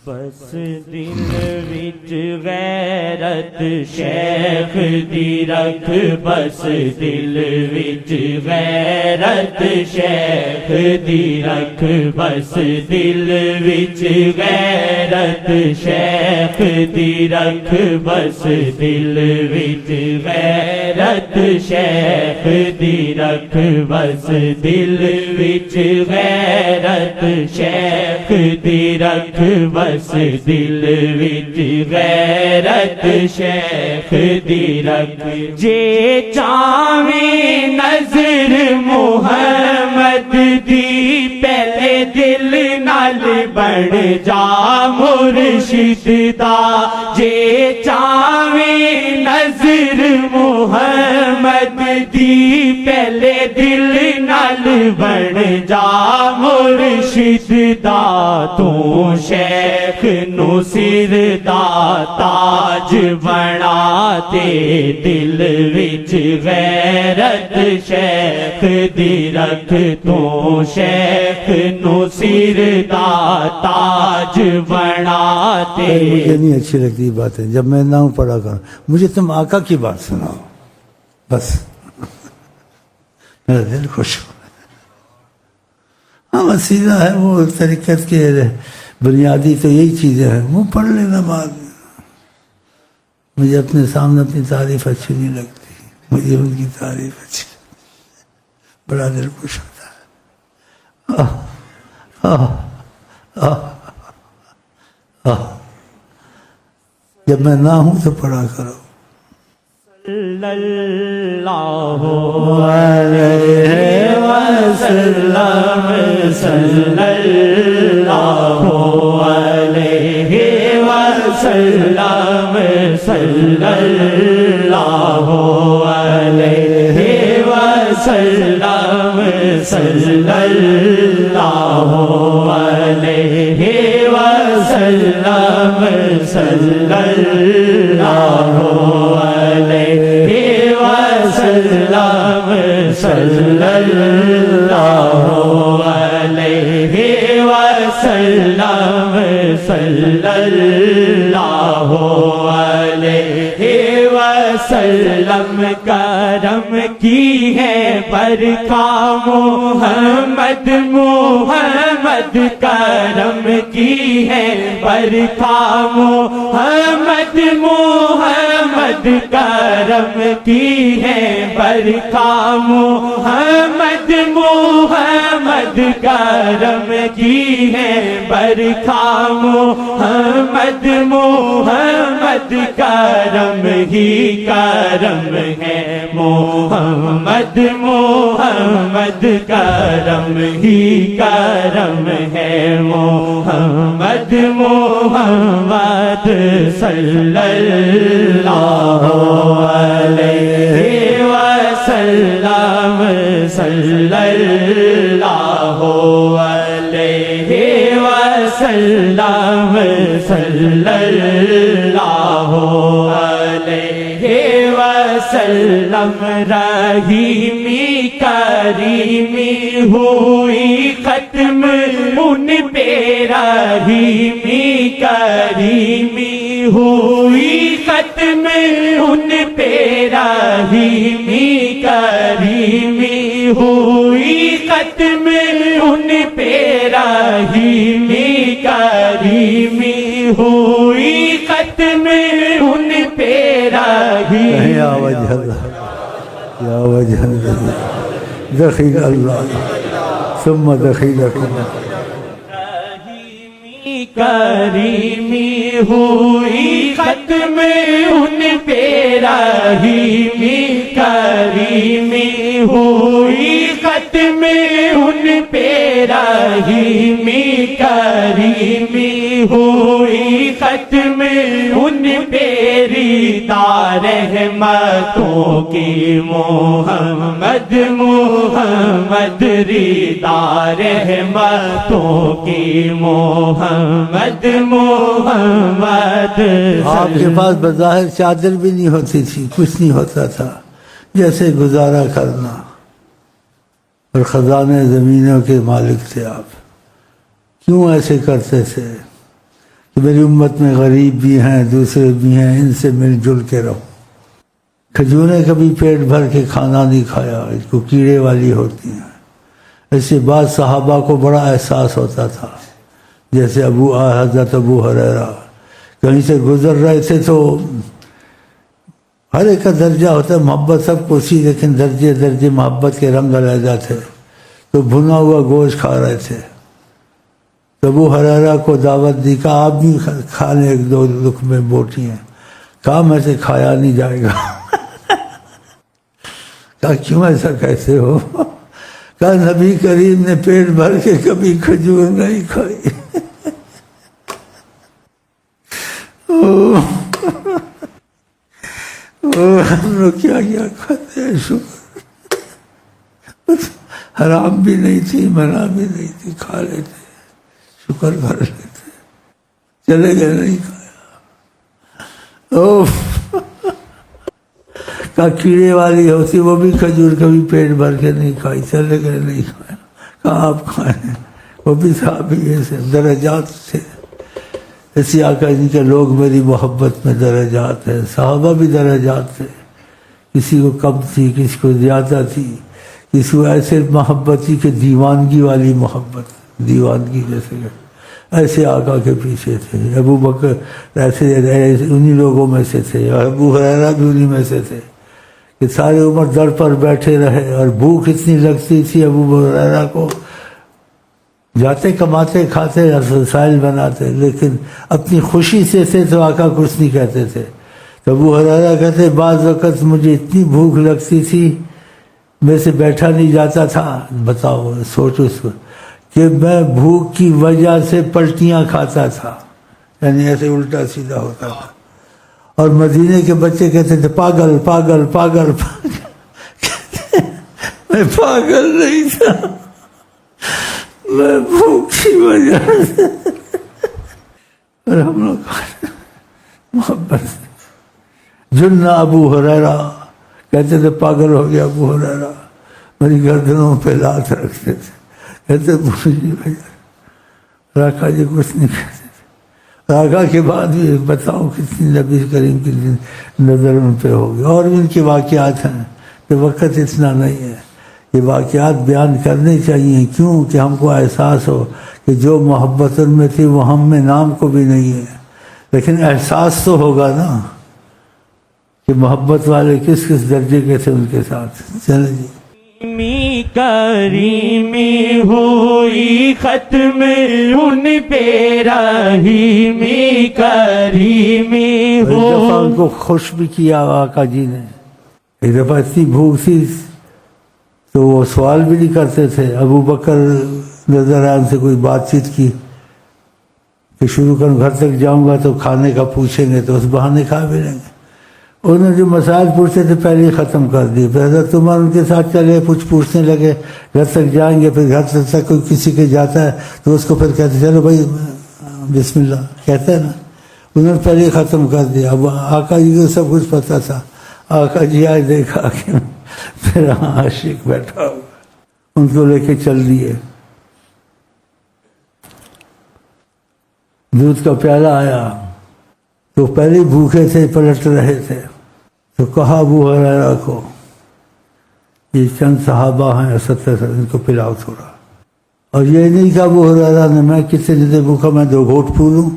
بس دل وچ غیرت شیخ دی رکھ، بس دل وچ غیرت شیخ دی رکھ، بس دل وچ غیرت شیخ دی رکھ، بس دل وچ غیرت شیخ دی رکھ، بس دل وچ غیرت شیخ دی رکھ، بس دل وچ غیرت شیخ دی رکھ، جے چاویں نظر محمد دی پہلے دل نال بن جا مرشد دا، جے چاویں نظر محمد دی پہلے دل نال بن جا مرشد دا، تو شیخ نو سر دا تاج بنا تے دل وچ غیرت شیخ دی رکھ، تو شیخ نو سر دا تاج بنا تے۔ مجھے نہیں اچھی لگتی باتیں جب میں نہ پڑھا کروں، مجھے تم آقا کی بات سناؤ بس، میرا دل خوش ہو۔ ہاں وسیلہ ہے وہ طریقت کے بنیادی تو یہی چیزیں ہیں، وہ پڑھ لینا بعد میں۔ مجھے اپنے سامنے اپنی تعریف اچھی نہیں لگتی، مجھے ان کی تعریف اچھی لگتی، بڑا دل خوش ہوتا ہے۔ جب میں نہ ہوں تو پڑھا کرو۔ صلی اللہ علیہ وسلم، صلی اللہ علیہ وسلم، صلی اللہ علیہ وسلم، صلی اللہ علیہ وسلم، صلی اللہ علیہ وسلم، صلی اللہ علیہ وسلم، صلی اللہ علیہ وسلم، کرم کی ہے برکھا محمد، محمد کرم کی ہے برکھا محمد، محمد کرم کی ہے برکھا محمد، محمد کرم کی ہے برکھا محمد، محمد کرم ہی کرم ہے محمد، محمد کرم ہی کرم ہے محمد، محمد صلی اللہ علیہ وسلم، صلی اللہ علیہ وسلم، صلی اللہ علیہ وسلم، رحیمی کریمی ہوئی ختم ان پہ، رحیمی کریمی ہوئی ختم ان پہ، رحیمی کریمی ہوئی ختم ان پہ، رحیمی کریمی ہوئی ختم ان پہ، رحیمی یا وجہ اللہ، یا وجہ اللہ، دخیل اللہ ثم دخیل اللہ، کریمی ہوئی ختم ان پہ، رحیمی کریمی ہوئی ختم ان پہ، رحیمی کریمی ہوئی ختم ان پہ، ریتا رحمتوں کی محمد، محمد ریتا رحمتوں کی محمد، محمد۔ آپ کے پاس بظاہر چادر بھی نہیں ہوتی تھی، کچھ نہیں ہوتا تھا، جیسے گزارا کرنا، اور خزانے زمینوں کے مالک تھے آپ، کیوں ایسے کرتے تھے؟ کہ میری امت میں غریب بھی ہیں دوسرے بھی ہیں، ان سے مل جل کے رہو۔ کھجوریں کبھی پیٹ بھر کے کھانا نہیں کھایا، اس کو کیڑے والی ہوتی ہیں۔ ایسے بعض صحابہ کو بڑا احساس ہوتا تھا، جیسے حضرت ابو ہریرہ کہیں سے گزر رہے تھے تو ہر ایک کا درجہ ہوتا ہے، محبت سب کو سی، لیکن درجے درجے محبت کے رنگ علیحدہ تھے۔ تو بھنا ہوا گوشت کھا رہے تھے، تو ابو ہریرہ کو دعوت دی، کہا آپ بھی کھا لیں ایک دو لقمے بوٹی ہیں۔ کہا میں سے کھایا نہیں جائے گا۔ کہا کیوں ایسا کیسے ہو؟ کہا نبی کریم نے پیٹ بھر کے کبھی کھجور نہیں کھائی۔ ہم لوگ کیا کیا کھاتے ہیں، شکر، حرام بھی نہیں تھی منع بھی نہیں تھی، کھا لیتے، شکر کر لیتے، چلے گئے نہیں کھایا۔ کہا کیڑے والی ہوتی وہ بھی کھجور کبھی پیٹ بھر کے نہیں کھائی، چلے گئے نہیں کھایا۔ کہا آپ کھائیں، وہ بھی صحابی ایسے درجات تھے۔ ایسی آقا جی کے لوگ میری محبت میں درجات ہیں، صحابہ بھی درجات تھے، کسی کو کم تھی کسی کو زیادہ تھی، کسی کو ایسے محبت تھی کہ دیوانگی والی محبت، دیوانگی جیسے ایسے آقا کے پیچھے تھے۔ ابو بکر ایسے انہی لوگوں میں سے تھے، اور ابو ہریرہ بھی انہی میں سے تھے کہ ساری عمر در پر بیٹھے رہے، اور بھوک اتنی لگتی تھی ابو ہریرہ کو، جاتے کماتے کھاتے رسائل بناتے، لیکن اپنی خوشی سے تھے تو آقا کچھ نہیں کہتے تھے۔ تو ابو ہریرہ کہتے بعض وقت مجھے اتنی بھوک لگتی تھی میں سے بیٹھا نہیں جاتا تھا، بتاؤ سوچو اس کو، کہ میں بھوک کی وجہ سے پلٹیاں کھاتا تھا، یعنی ایسے الٹا سیدھا ہوتا تھا، اور مدینے کے بچے کہتے تھے پاگل پاگل پاگل پاگل۔ میں پاگل نہیں تھا، میں بھوک کی وجہ سے۔ اور ہم لوگ محبت جن ابو ہریرہ کہتے تھے پاگل ہو گیا ابو ہریرہ، میری گردنوں پہ لات رکھتے تھے، کہتے آقا جی کچھ نہیں کہتے تھے۔ آقا کے بعد بھی بتاؤ کتنی نبی کریم کی نظر ان پہ ہوگی، اور بھی ان کے واقعات ہیں کہ وقت اتنا نہیں ہے، یہ واقعات بیان کرنے چاہیے، کیوں کہ ہم کو احساس ہو کہ جو محبت ان میں تھی وہ ہم میں نام کو بھی نہیں ہے، لیکن احساس تو ہوگا نا کہ محبت والے کس کس درجے کے تھے ان کے ساتھ۔ چلیں جی، کریمی ہوئی ختم ان پہ رحیمی کریمی ایک دفعہ ان کو خوش بھی کیا آقا جی نے، ایک دفعہ اتنی بھوک تھی تو وہ سوال بھی نہیں کرتے تھے۔ ابو بکر نظر آئے، ان سے کوئی بات چیت کی کہ شروع کروں، گھر تک جاؤں گا تو کھانے کا پوچھیں گے تو اس بہانے کھا بھی لیں گے۔ انہوں نے جو مسائل پوچھتے تھے پہلے ہی ختم کر دیے، پھر حضرت عمر ان کے ساتھ چلے، کچھ پوچھنے لگے، گھر تک جائیں گے، پھر گھر تک کوئی کسی کے جاتا ہے تو اس کو پھر کہتے چلو بھائی بسم اللہ کہتے ہیں نا، انہوں نے پہلے ہی ختم کر دیا۔ اب آقا جی کو سب کچھ پتہ تھا، آقا جی آج دیکھا کہ پھر عاشق بیٹھا ہوا، ان کو لے کے چل دیے۔ دودھ کا پیالہ آیا تو پہلے ہی بھوکے تھے، پلٹ رہے تھے، تو کہا ابو ہریرہ کو یہ چند صحابہ ہیں 70 ان کو پلاؤ تھوڑا، اور یہ نہیں کہا ابو ہریرہ نے میں کتنے دن بھوکا، میں 2 گھونٹ پی لوں،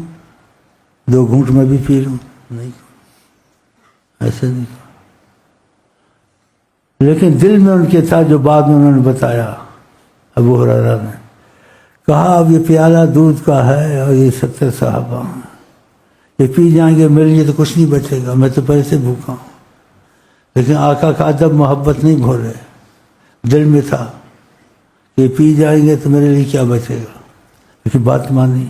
2 گھونٹ میں بھی پی لوں، نہیں ایسے نہیں کہا، لیکن دل میں ان کے تھا جو بعد میں انہوں نے بتایا۔ ابو ہریرہ نے کہا اب یہ پیالہ دودھ کا ہے اور یہ 70 صحابہ ہیں، یہ پی جائیں گے میرے لیے تو کچھ نہیں بچے گا، میں تو پہلے سے بھوکا ہوں۔ لیکن آقا کا ادب محبت نہیں بھولے، دل میں تھا کہ یہ پی جائیں گے تو میرے لیے کیا بچے گا، لیکن بات مانی،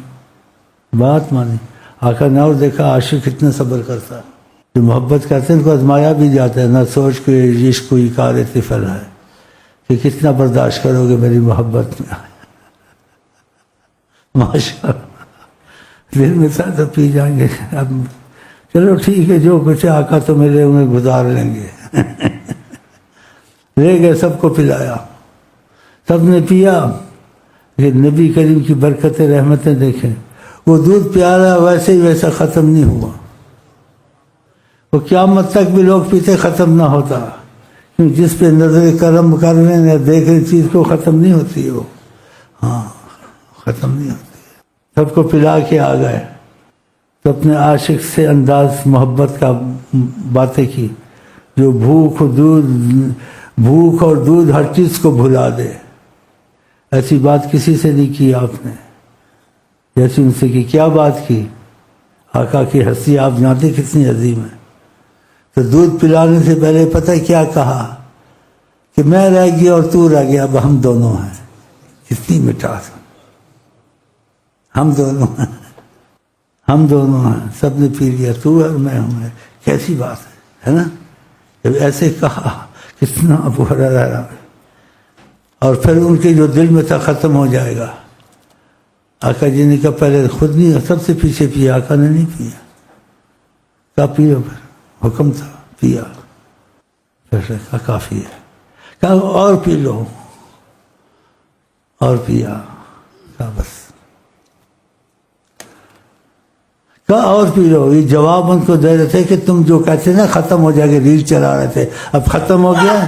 بات مانی۔ آقا نے اور دیکھا عاشق کتنا صبر کرتا ہے، جو محبت کرتے ہیں ان کو آزمایا بھی جاتا ہے، نہ سوچ کے عشق کوئی کار طفل ہے کہ کتنا برداشت کرو گے میری محبت میں، ماشاء اللہ دل میں تھا تو پی جائیں گے، اب چلو ٹھیک ہے جو کچھ آقا تو میرے انہیں گزار لیں گے۔ لے گئے، سب کو پلایا، سب نے پیا، لیکن نبی کریم کی برکتیں رحمتیں دیکھیں، وہ دودھ پیارا ویسے ہی ویسا ختم نہیں ہوا، وہ قیامت تک بھی لوگ پیتے ختم نہ ہوتا، کیونکہ جس پہ نظر کرم کر رہے ہیں دیکھ رہی چیز کو ختم نہیں ہوتی، وہ ہاں ختم نہیں ہوتی۔ سب کو پلا کے آ گئے تو اپنے عاشق سے انداز محبت کا باتیں کی، جو بھوک اور دودھ ہر چیز کو بھلا دے۔ ایسی بات کسی سے نہیں کی آپ نے جیسی ان سے کی۔ کیا بات کی؟ آقا کی ہستی آپ جانتے کتنی عظیم ہے۔ تو دودھ پلانے سے پہلے پتہ کیا کہا کہ میں رہ گیا اور تو رہ گیا، اب ہم دونوں ہیں۔ کتنی مٹاس، ہم دونوں ہیں، ہم دونوں ہیں، سب نے پی لیا، تو ہے اور میں ہوں۔ کیسی بات ہے نا؟ جب ایسے کہا کتنا ابو ہریرہ، اور پھر ان کے جو دل میں تھا ختم ہو جائے گا۔ آقا جی نے کہا پہلے خود نہیں، سب سے پیچھے پیا، آقا نے نہیں پیا، کہا پیو، پھر حکم تھا، پیا، پھر کہا کافی ہے، کہا اور پی لو، اور پیا، کہا بس، کہا اور پی لو۔ یہ جواب ان کو دے رہے تھے کہ تم جو کہتے نا ختم ہو جائے گا، ریل چلا رہے تھے، اب ختم ہو گیا،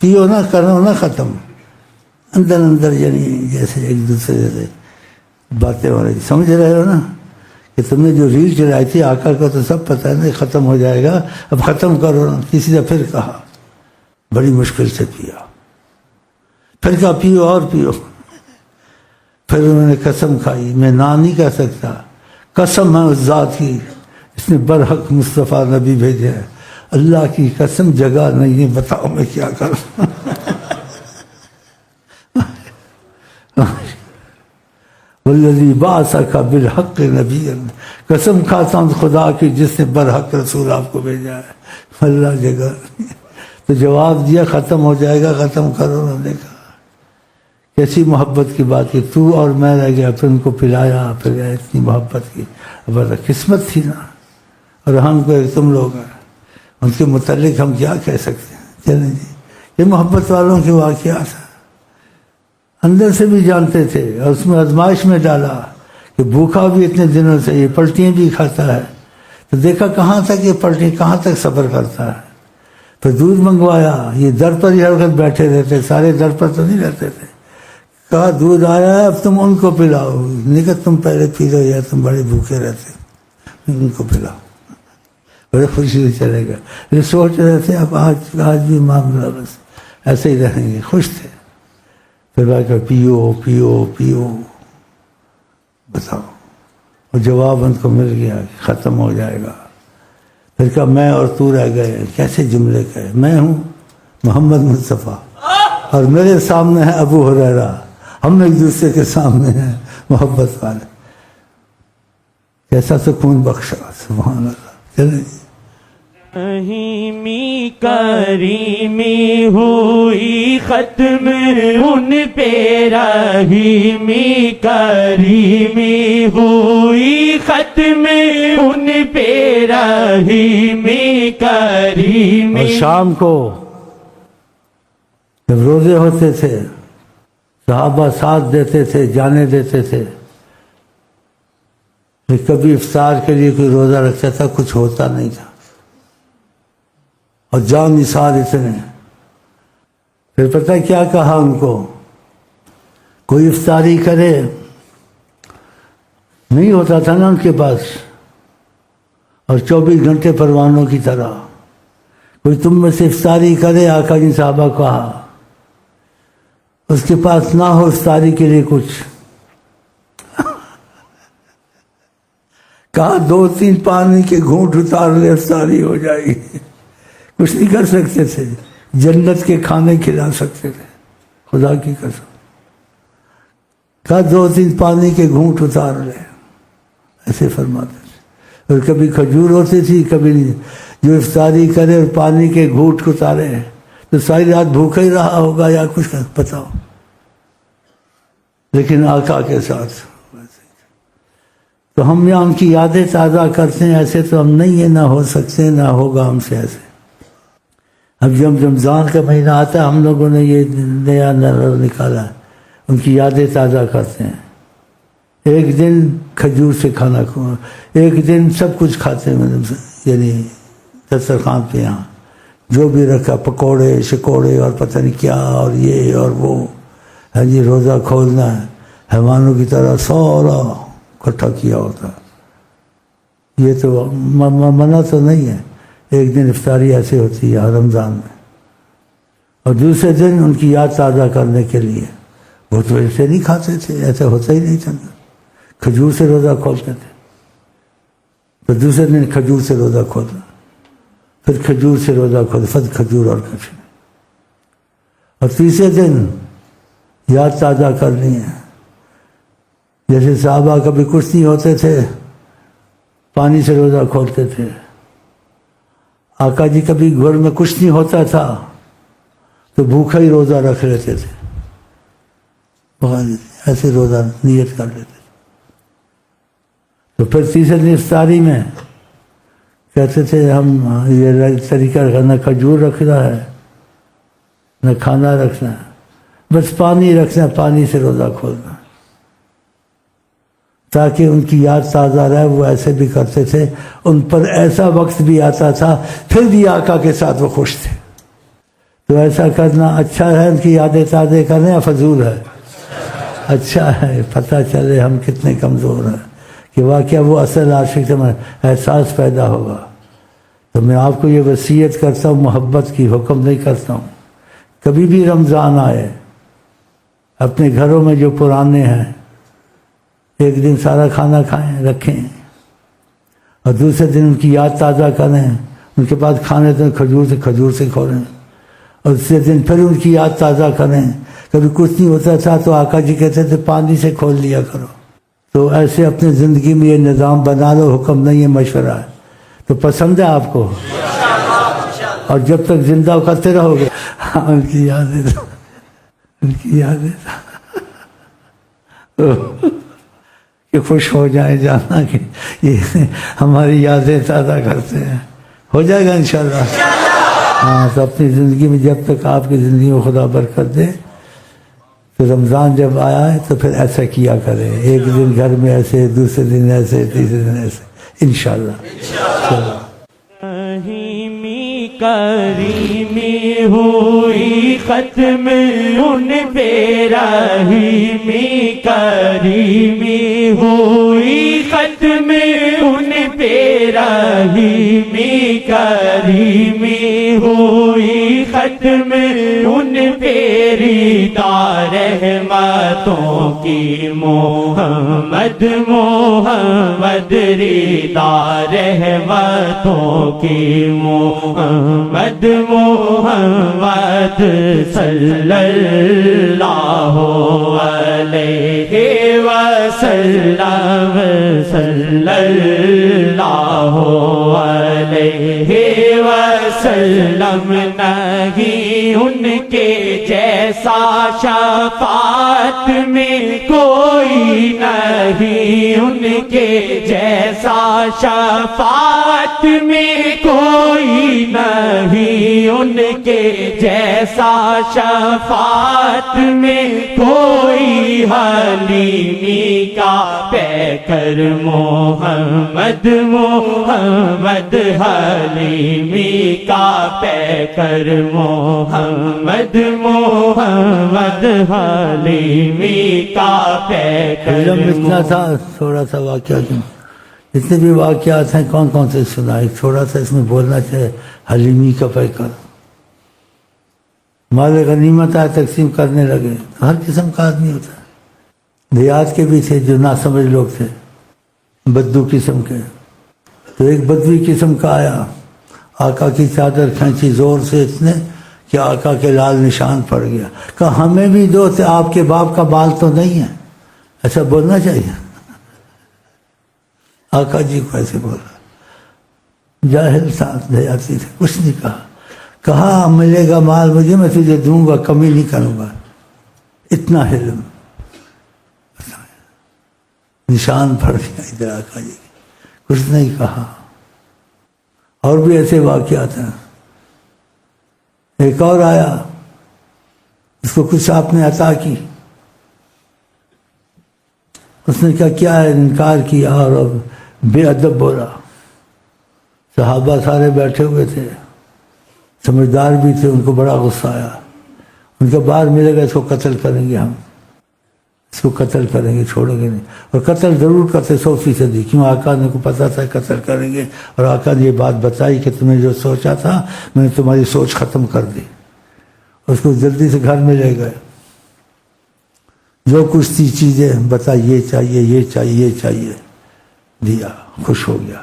پیو نا، کرو نا ختم۔ اندر اندر یعنی جیسے ایک دوسرے سے باتیں ہو رہی، سمجھ رہے ہو نا کہ تم نے جو ریل چلائی تھی، آقا کو تو سب پتہ ہے نا ختم ہو جائے گا، اب ختم کرو نا۔ کسی نے پھر کہا، بڑی مشکل سے پیا، پھر کہا پیو اور پیو۔ پھر انہوں نے قسم کھائی، میں نہ نہیں کہہ سکتا، قسم ہے اس ذات کی اس نے برحق مصطفیٰ نبی بھیجے ہیں، اللہ کی قسم جگہ نہیں ہے، بتاؤ میں کیا کروں۔ والذی بعثک بالحق نبیا، قسم کھاتا ہوں خدا کی جس نے برحق رسول آپ کو بھیجا ہے، اللہ جگہ۔ تو جواب دیا ختم ہو جائے گا، ختم کرو۔ انہوں نے کہا کیسی محبت کی بات کی، تو اور میں رہ گیا، پھر ان کو پلایا، پھر اتنی محبت کی، اب قسمت تھی نا۔ اور ہم کو تم لوگ ہیں، ان کے متعلق ہم کیا کہہ سکتے ہیں؟ چلیں جی، یہ محبت والوں کے واقعات ہیں، اندر سے بھی جانتے تھے، اور اس میں آزمائش میں ڈالا کہ بھوکا بھی اتنے دنوں سے، یہ پلٹیاں بھی کھاتا ہے، تو دیکھا کہاں تک یہ پلٹی، کہاں تک صبر کرتا ہے۔ پھر دودھ منگوایا، یہ در پر ہی ہر وقت بیٹھے رہتے، سارے در پر تو نہیں رہتے تھے۔ کہا دودھ آیا ہے، اب تم ان کو پلاؤ، نہیں کہ تم پہلے پی لو، یا تم بڑے بھوکے رہتے، ان کو پلاؤ، بڑے خوشی سے چلے گا۔ یہ سوچ رہے تھے اب آج بھی معاملہ بس ایسے ہی رہیں گے، خوش تھے۔ پھر بھائی کہ پیو پیو پیو، بتاؤ، وہ جواب ان کو مل گیا کہ ختم ہو جائے گا۔ پھر کہا میں اور تو رہ گئے، کیسے جملے کہے، میں ہوں محمد مصطفیٰ اور میرے سامنے ہے ابو ہریرہ، ہم ایک دوسرے کے سامنے ہیں محبت والے۔ کیسا سکون بخشا، سبحان اللہ۔ چلیں رحیمی کریمی ہوئی ختم ان پہ، رحیمی کریمی ہوئی ختم ان پہ، رحیمی کریمی۔ اور شام کو جب روزے ہوتے تھے، صحابہ ساتھ دیتے تھے، جانے دیتے تھے، کبھی افطار کے لیے کوئی روزہ رکھتا تھا، کچھ ہوتا نہیں تھا، اور جان نثار اتنے۔ پھر پتہ کیا کہا ان کو، کوئی افطاری کرے، نہیں ہوتا تھا نا ان کے پاس، اور 24 گھنٹے پروانوں کی طرح، کوئی تم میں سے افطاری کرے، آقا جی صحابہ کہا، اس کے پاس نہ ہو افطاری کے لیے کچھ، کہا 2-3 پانی کے گھونٹ اتار لے، افطاری ہو جائے گی۔ کچھ نہیں کر سکتے تھے، جنت کے کھانے کھلا سکتے تھے، خدا کی قسم۔ کہا 2-3 پانی کے گھونٹ اتار لے، ایسے فرماتے تھے۔ اور کبھی کھجور ہوتی تھی، کبھی جو افطاری کرے اور پانی کے گھونٹ اتارے تو ساری رات بھوکا ہی رہا ہوگا یا کچھ بتاؤ، لیکن آقا کے ساتھ۔ تو ہم یہاں ان کی یادیں تازہ کرتے ہیں، ایسے تو ہم نہیں ہیں، نہ ہو سکتے، نہ ہوگا ہم سے ایسے۔ اب جب رمضان کا مہینہ آتا ہے، ہم لوگوں نے یہ نیا نظر نکالا ہے، ان کی یادیں تازہ کرتے ہیں۔ ایک دن کھجور سے کھانا کھاؤں، ایک دن سب کچھ کھاتے ہیں، یعنی دسترخوان پہ یہاں جو بھی رکھا، پکوڑے شکوڑے اور پتہ نہیں کیا اور یہ اور وہ، ہاں جی روزہ کھولنا ہے حیوانوں کی طرح سارا اکٹھا کیا ہوتا. یہ تو منع تو نہیں ہے. ایک دن افطاری ایسے ہوتی ہے رمضان میں، اور دوسرے دن ان کی یاد تازہ کرنے کے لیے وہ تو ایسے نہیں کھاتے تھے، ایسا ہوتا ہی نہیں تھا. کھجور سے روزہ کھولتے تھے، تو دوسرے دن کھجور سے روزہ کھولنا، پھر کھجور سے روزہ کھول، پھر کھجور اور کچھ نہیں، اور تیسرے دن یاد تازہ کرنی ہے. جیسے صحابہ کبھی کچھ نہیں ہوتے تھے پانی سے روزہ کھولتے تھے. آقا جی کبھی گھر میں کچھ نہیں ہوتا تھا تو بھوکا ہی روزہ رکھ لیتے تھے، ایسے روزہ نیت کر لیتے تھے. تو پھر تیسرے دن افطاری میں کہتے تھے ہم یہ طریقہ نہ کھجور رکھنا ہے نہ کھانا رکھنا ہے، بس پانی رکھنا، پانی سے روزہ کھولنا، تاکہ ان کی یاد تازہ رہے. وہ ایسے بھی کرتے تھے. ان پر ایسا وقت بھی آتا تھا پھر بھی آقا کے ساتھ وہ خوش تھے. تو ایسا کرنا اچھا ہے، ان کی یادیں تازہ کرنا یا فضول ہے؟ اچھا ہے. پتہ چلے ہم کتنے کمزور ہیں کہ واقعہ وہ اصل عاشق سے احساس پیدا ہوگا. تو میں آپ کو یہ وصیت کرتا ہوں، محبت کی، حکم نہیں کرتا ہوں. کبھی بھی رمضان آئے اپنے گھروں میں جو پرانے ہیں ایک دن سارا کھانا کھائیں رکھیں، اور دوسرے دن ان کی یاد تازہ کریں. ان کے پاس کھانے تو کھجور سے کھولیں، اور دوسرے دن پھر ان کی یاد تازہ کریں. کبھی کچھ نہیں ہوتا تھا تو آقا جی کہتے تھے پانی سے کھول لیا کرو. تو ایسے اپنی زندگی میں یہ نظام بنا لو. حکم نہیں ہے، مشورہ ہے. تو پسند ہے آپ کو؟ اور جب تک زندہ کرتے رہو گے ان کی یادیں، ان کی یادیں کہ خوش ہو جائے جانا کہ یہ ہماری یادیں تازہ کرتے ہیں. ہو جائے گا انشاءاللہ. ہاں تو اپنی زندگی میں جب تک آپ کی زندگی میں خدا برکت دے، تو رمضان جب آیا ہے تو پھر ایسا کیا کرے. ایک دن گھر میں ایسے، دوسرے دن ایسے، تیسرے دن ایسے، انشاءاللہ. رحیمی کریمی ہوئی ختم ان پہ، رحیمی کریمی ہوئی ختم ان پہ، رحیمی کریمی ہوئی ختم ان پہ، رضا رحمتوں کی محمد محمد، رضا رحمتوں کی محمد محمد، صلی اللہ علیہ وسلم، صلی اللہ علیہ وسلم. نہیں ان کے جیسا شفاعت میں کوئی نہیں، ان کے جیسا شفاعت میں کوئی نہیں، ان کے جیسا شفاعت میں کوئی. حلیمی کا پیکر محمد محمد، حلیمی کا پیکر محمد محمد، حلیمی کا پیکر. اتنا تھا تھوڑا سا واقعہ. جتنے بھی واقعات ہیں کون کون سے سنا، ایک تھوڑا سا اس میں بولنا چاہے. حلیمی کا پیکر، مال غنیمت آئے تقسیم کرنے لگے. ہر قسم کا آدمی ہوتا ہے. دیہات کے بھی تھے جو ناسمجھ لوگ تھے، بدو قسم کے. تو ایک بدوی قسم کا آیا، آقا کی چادر کھینچی زور سے اتنے کہ آقا کے لال نشان پڑ گیا. کہا ہمیں بھی دو، تھے آپ کے باپ کا بال تو نہیں ہے. ایسا بولنا چاہیے. آقا جی کو ایسے بولا. جاہل تھا، دیہاتی تھے، کچھ نہیں کہا. کہا ملے گا مال مجھے، میں تجھے دوں گا، کمی نہیں کروں گا. اتنا علم، نشان پڑ گیا ادھر آقا جی، کچھ نہیں کہا. اور بھی ایسے واقعات ہیں. ایک اور آیا، اس کو کچھ آپ نے عطا کی، اس نے کہا کیا ہے؟ انکار کیا اور اب بے ادب بولا. صحابہ سارے بیٹھے ہوئے تھے، سمجھدار بھی تھے، ان کو بڑا غصہ آیا. ان کا بعد ملے گا، اس کو قتل کریں گے، ہم اس کو قتل کریں گے، چھوڑیں گے نہیں. اور قتل ضرور کرتے 100%، کیوں؟ آقا نے کو پتا تھا قتل کریں گے، اور آقا نے یہ بات بتائی کہ تم نے جو سوچا تھا میں نے تمہاری سوچ ختم کر دی. اس کو جلدی سے گھر میں لے گئے، جو کچھ تھی چیزیں بتائی، یہ چاہیے، یہ چاہیے، یہ چاہیے، دیا، خوش ہو گیا.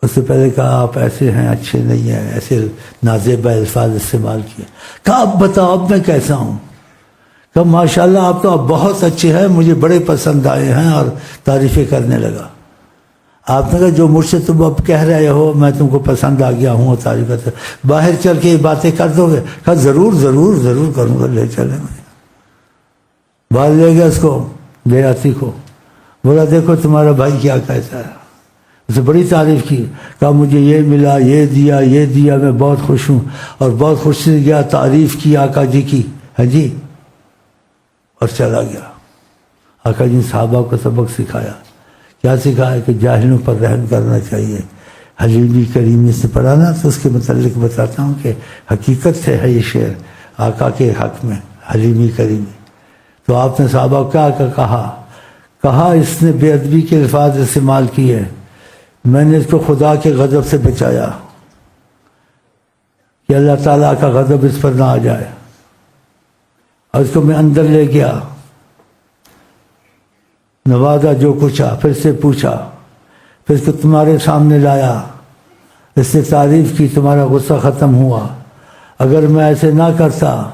اس سے پہلے کہا آپ ایسے ہیں، اچھے نہیں ہیں، ایسے نازیبہ الفاظ استعمال کیے. کہا اب بتاؤ اب میں کیسا ہوں؟ کہا ماشاءاللہ آپ تو اب بہت اچھے ہیں، مجھے بڑے پسند آئے ہیں، اور تعریفیں کرنے لگا. آپ نے کہا جو مجھ سے تم اب کہہ رہے ہو میں تم کو پسند آ گیا ہوں اور تعریف کرتے، باہر چل کے یہ باتیں کر دو گے؟ کہا ضرور ضرور ضرور کروں گا، لے چلے. میں باہر لے گیا اس کو، بیاتی کو، بولا دیکھو تمہارا بھائی کیا کہتا ہے. اسے بڑی تعریف کی. کہا مجھے یہ ملا، یہ دیا، یہ دیا، میں بہت خوش ہوں. اور بہت خوش سے گیا، تعریف کی آقا جی کی، ہاں جی، اور چلا گیا. آقا جی نے صحابہ کو سبق سکھایا. کیا سکھایا؟ کہ جاہلوں پر رحم کرنا چاہیے. حلیمی کریمی سے پڑھا نا، تو اس کے متعلق بتاتا ہوں کہ حقیقت سے ہے یہ شعر آقا کے حق میں، حلیمی کریمی. تو آپ نے صحابہ کو کیا کہا اس نے بے ادبی کے الفاظ استعمال کیے، میں نے اس کو خدا کے غضب سے بچایا کہ اللہ تعالیٰ کا غضب اس پر نہ آ جائے. اور اس کو میں اندر لے گیا، نوازا جو کچھ آ، پھر سے پوچھا، پھر اس کو تمہارے سامنے لایا، اس نے تعریف کی، تمہارا غصہ ختم ہوا. اگر میں ایسے نہ کرتا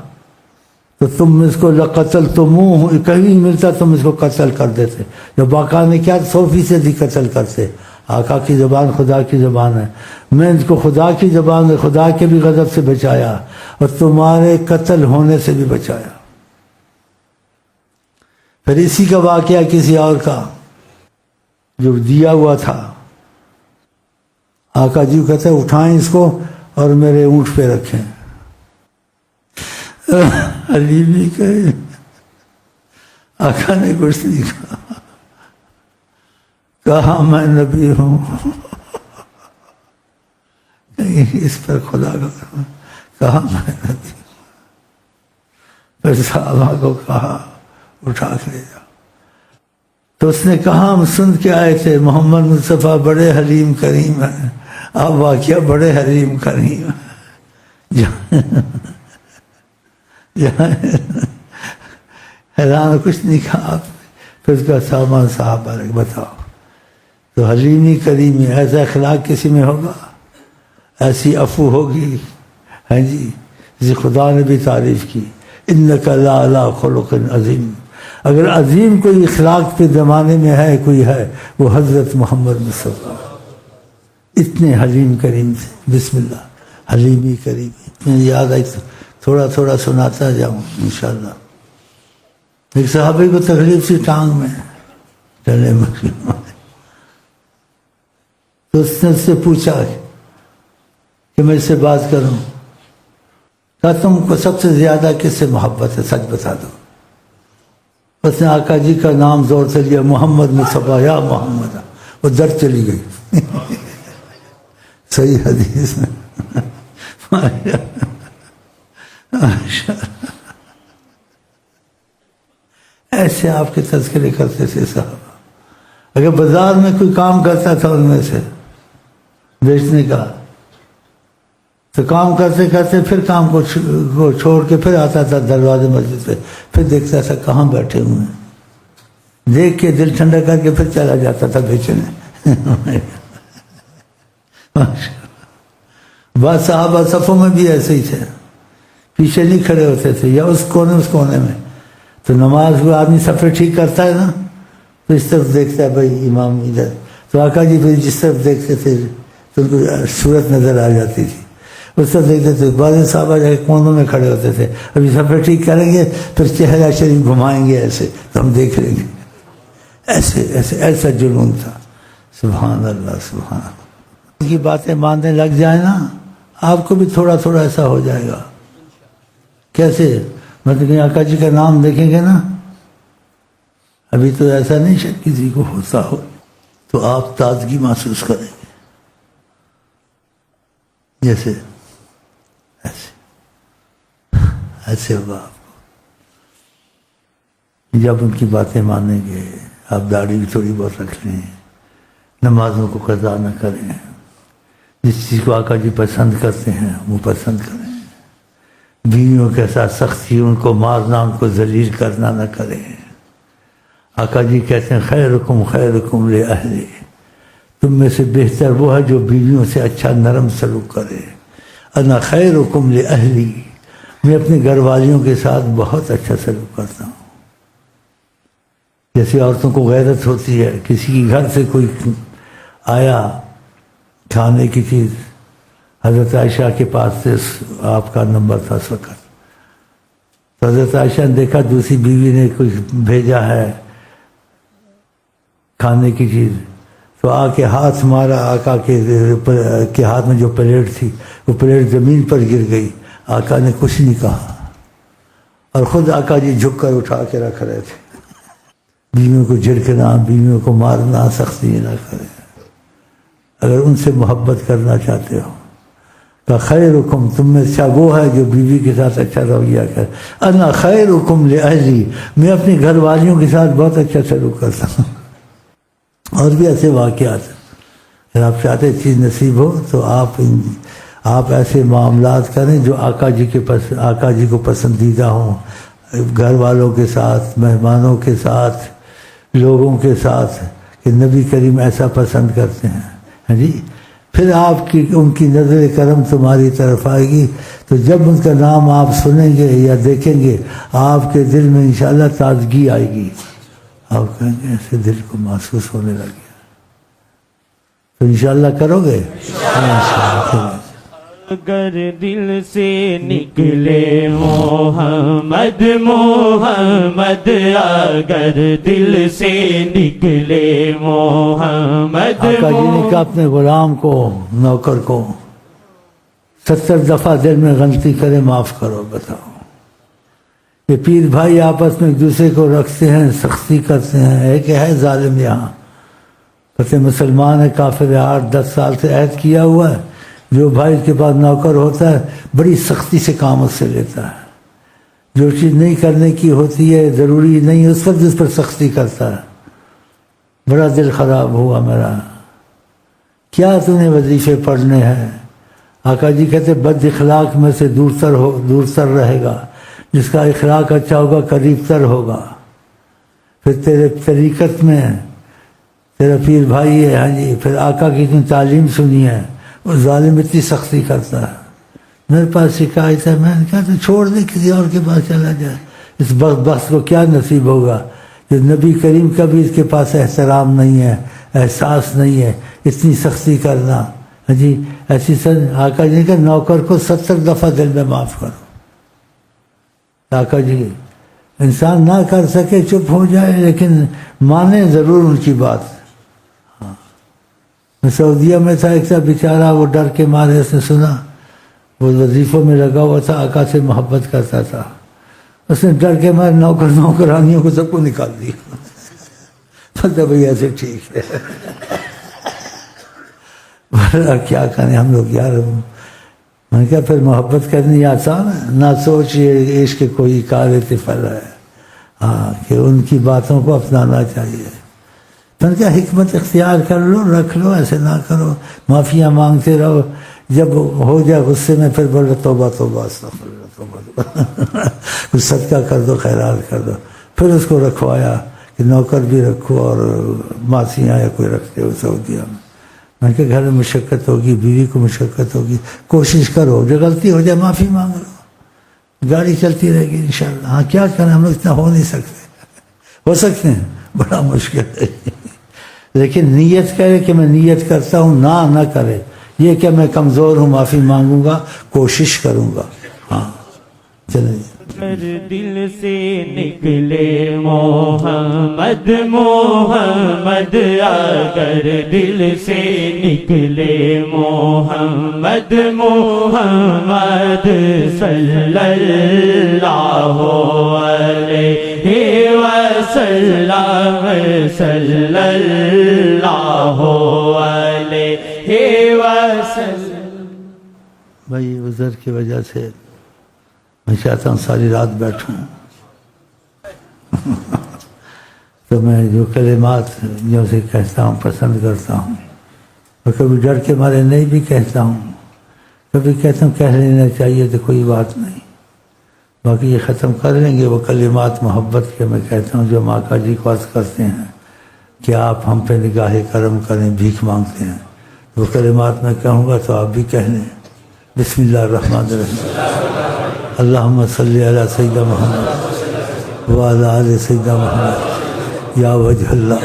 تو تم اس کو قتل تموہ، کہیں ملتا تم اس کو قتل کر دیتے. جب آقا نے کیا 100% قتل کرتے. آقا کی زبان خدا کی زبان ہے. میں اس کو خدا کی زبان، خدا کے بھی غضب سے بچایا اور تمہارے قتل ہونے سے بھی بچایا. پھر اسی کا واقعہ کسی اور کا جو دیا ہوا تھا. آقا جی کہتے ہیں اٹھائیں اس کو اور میرے اونٹ پہ رکھیں. علی بھی کہے آقا نے کچھ نہیں کہا میں نبی ہوں، اس پر خدا کا کہا میں نبی ہوں. پھر صحابہ کو کہا اٹھا کے لے جا. تو اس نے کہا ہم سن کے آئے تھے محمد مصطفیٰ بڑے حلیم کریم ہیں. آپ واقعہ بڑے حلیم کریم ہیں. حیران کچھ نہیں کہا آپ. پھر اس کا سامان صاحب بتاؤ. تو حلیمی کریمی ایسا اخلاق کسی میں ہوگا؟ ایسی عفو ہوگی؟ ہاں جی، جسے خدا نے بھی تعریف کی، انک لعلی خلق عظیم. اگر عظیم کوئی اخلاق کے زمانے میں ہے کوئی ہے وہ حضرت محمد مصطفیٰ. اتنے حلیم کریم تھے. بسم اللہ حلیمی کریمی. یاد آئی تھوڑا تھوڑا سناتا جاؤں انشاءاللہ. ایک صحابی کو تکلیف سی ٹانگ میں چلے مسلم، تو اس نے اس سے پوچھا کہ میں اس سے بات کروں. کہا تم کو سب سے زیادہ کس سے محبت ہے، سچ بتا دو. اس نے آقا جی کا نام زور سے لیا، محمد مصطفیٰ یا محمد. وہ در چلی گئی. صحیح حدیث میں. ایسے آپ کے تذکرے کرتے تھے صاحب. اگر بازار میں کوئی کام کرتا تھا ان میں سے بیچنے کا، تو کام کرتے کرتے پھر کام کو چھوڑ کے پھر آتا تھا دروازے مسجد پہ، پھر دیکھتا تھا کہاں بیٹھے ہوئے ہیں، دیکھ کے دل ٹھنڈا کر کے پھر چلا جاتا تھا بیچنے. بعض صحابہ صفوں میں بھی ایسے ہی تھے، پیچھے نہیں کھڑے ہوتے تھے، یا اس کونے میں. تو نماز کو آدمی سفر ٹھیک کرتا ہے نا، تو اس طرف دیکھتا ہے بھائی امام ادھر. تو آقا جی پھر جس طرف دیکھتے تھے تو ان کو صورت نظر آ جاتی تھی، اس طرف دیکھتے تھے. بعض صحابہ جا کے کونوں میں کھڑے ہوتے تھے، ابھی سفر ٹھیک کریں گے پھر چہرہ شریف گھمائیں گے ایسے تو ہم دیکھ لیں گے. ایسے ایسے ایسا جنون تھا. سبحان اللہ سبحان اللہ. ان کی باتیں ماننے لگ جائیں نا، آپ کو بھی تھوڑا تھوڑا ایسا ہو جائے گا. کیسے؟ مطلب کہ آقا جی کا نام دیکھیں گے نا، ابھی تو ایسا نہیں شاید کسی کو ہوتا ہو، تو آپ تازگی محسوس کریں گے، جیسے ایسے ہوگا آپ کو جب ان کی باتیں مانیں گے۔ آپ داڑھی بھی تھوڑی بہت رکھ لیں، نمازوں کو قضا نہ کریں، جس چیز کو آقا جی پسند کرتے ہیں وہ پسند کریں، بیویوں کے ساتھ سختی، ان کو مارنا، ان کو ذلیل کرنا نہ کریں۔ آقا جی کہتے ہیں خیرکم خیرکم لأہلی، تم میں سے بہتر وہ ہے جو بیویوں سے اچھا نرم سلوک کرے۔ انا خیرکم لأہلی، میں اپنے گھر والیوں کے ساتھ بہت اچھا سلوک کرتا ہوں۔ جیسے عورتوں کو غیرت ہوتی ہے، کسی کے گھر سے کوئی آیا کھانے کی چیز، حضرت عائشہ کے پاس سے آپ کا نمبر تھا اس وقت، تو حضرت عائشہ نے دیکھا دوسری بیوی نے کچھ بھیجا ہے کھانے کی چیز، تو آ کے ہاتھ مارا، آقا کے ہاتھ میں جو پلیٹ تھی وہ پلیٹ زمین پر گر گئی، آقا نے کچھ نہیں کہا، اور خود آقا جی جھک کر اٹھا کے رکھ رہے تھے۔ بیویوں کو جھڑکنا، بیویوں کو مارنا، سختی نہ کریں۔ اگر ان سے محبت کرنا چاہتے ہو تو خیرکم، تم میں سے وہ ہے جو بیوی کے ساتھ اچھا رویہ کرے۔ انا خیرکم لأہلی، میں اپنی گھر والیوں کے ساتھ بہت اچھا سلوک کرتا ہوں۔ اور بھی ایسے واقعات ہیں، اگر آپ چاہتے چیز نصیب ہو تو آپ ایسے معاملات کریں جو آقا جی کو پسندیدہ ہوں، گھر والوں کے ساتھ، مہمانوں کے ساتھ، لوگوں کے ساتھ، کہ نبی کریم ایسا پسند کرتے ہیں۔ ہاں جی، پھر ان کی نظر کرم تمہاری طرف آئے گی، تو جب ان کا نام آپ سنیں گے یا دیکھیں گے، آپ کے دل میں انشاءاللہ تازگی آئے گی، آپ کہیں گے ایسے دل کو محسوس ہونے لگے، تو انشاءاللہ کرو گے؟ اگر دل سے نکلے محمد محمد، اگر دل سے نکلے محمد، آقا جی نے کہا اپنے غلام کو، نوکر کو 70 دفعہ دل میں غلطی کرے معاف کرو۔ بتاؤ، یہ پیر بھائی آپس میں ایک دوسرے کو رکھتے ہیں، سختی کرتے ہیں، ایک ہے ظالم یہاں، کہتے مسلمان ہے، کافر ہے، 8-10 سال سے عہد کیا ہوا ہے، جو بھائی کے پاس نوکر ہوتا ہے بڑی سختی سے کام اس سے لیتا ہے، جو چیز نہیں کرنے کی ہوتی ہے، ضروری نہیں، اس وقت اس پر سختی کرتا ہے۔ بڑا دل خراب ہوا میرا، کیا تو نے وظیفے پڑھنے ہیں؟ آقا جی کہتے بد اخلاق میں سے دور تر رہے گا، جس کا اخلاق اچھا ہوگا قریب تر ہوگا۔ پھر تیرے طریقت میں تیرا پیر بھائی ہے، ہاں جی، پھر آقا کی تم تعلیم سنی ہے، وہ ظالم اتنی سختی کرتا ہے۔ میرے پاس شکایت ہے، میں نے کہا تو چھوڑ دے، کسی اور کے پاس چلا جائے، اس بخت کو کیا نصیب ہوگا جو نبی کریم کا بھی اس کے پاس احترام نہیں ہے، احساس نہیں ہے، اتنی سختی کرنا۔ ہاں جی، ایسی آقا جی کہ نوکر کو 70 دفعہ دل میں معاف کرو۔ آقا جی انسان نہ کر سکے چپ ہو جائے، لیکن مانے ضرور ان کی بات۔ سعودیہ میں تھا، ایک تھا بیچارہ، وہ ڈر کے مارے، اس نے سنا وہ وظیفوں میں لگا ہوا تھا، آقا سے محبت کرتا تھا، اس نے ڈر کے مارے نوکرانیوں کو سب کو نکال دیا۔ پتہ بھائی ایسے ٹھیک ہے، کیا کریں ہم لوگ یار۔ میں نے کہا پھر محبت کرنی آسان ہے، نہ سوچ یہ عشق کوئی کار طفل ہے، ہاں کہ ان کی باتوں کو اپنانا چاہیے۔ میں نے کہا حکمت اختیار کر لو، رکھ لو، ایسے نہ کرو، معافیاں مانگتے رہو، جب ہو جائے غصے میں پھر بولو توبہ توبہ استغفر اللہ توبہ، کچھ صدقہ کر دو، خیرات کر دو۔ پھر اس کو رکھوایا کہ نوکر بھی رکھو اور ماسیاں یا کوئی رکھتے ہو سعودیہ میں۔ میں نے کہا گھر میں مشقت ہوگی، بیوی کو مشقت ہوگی، کوشش کرو، جو غلطی ہو جائے معافی مانگ لو، گاڑی چلتی رہے گی انشاءاللہ۔ ہاں کیا کریں، ہم لوگ اتنا ہو نہیں سکتے، ہو سکتے ہیں بڑا مشکل ہے، لیکن نیت کرے کہ میں نیت کرتا ہوں، نہ کرے یہ کہ میں کمزور ہوں، معافی مانگوں گا، کوشش کروں گا۔ ہاں چلیں۔ اگر دل سے نکلے محمد محمد، اگر دل سے نکلے محمد محمد، صلی اللہ علیہ وسلم صلی اللہ علیہ وسلم. بھائی عذر کی وجہ سے میں چاہتا ہوں ساری رات بیٹھوں تو میں جو کلمات جو سے کہتا ہوں پسند کرتا ہوں اور کبھی ڈر کے مارے نہیں بھی کہتا ہوں, کبھی کہتا ہوں کہہ لینا چاہیے تو کوئی بات نہیں. باقی یہ ختم کر لیں گے وہ کلمات محبت کے میں کہتا ہوں جو ماکا جی کو عرض کرتے ہیں کہ آپ ہم پہ نگاہ کرم کریں, بھیک مانگتے ہیں. وہ کلمات میں کہوں گا تو آپ بھی کہہ لیں. بسم اللہ الرحمن الرحیم. اللہم صلی علی سیدنا محمد وعلی آل سیدنا محمد. یا وجہ اللہ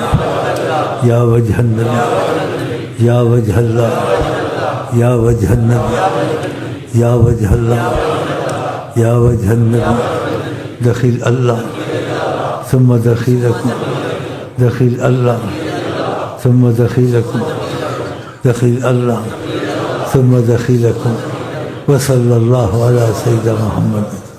یا وجہ النبی یا وجہ اللہ یا وجہ النبی یا وجہ اللہ یا وجہ النبی. دخیل اللہ ثم دخیلکم دخیل اللہ ثم دخیلکم دخیل اللہ ثم دخیلکم وصلی اللہ علی سیدنا محمد.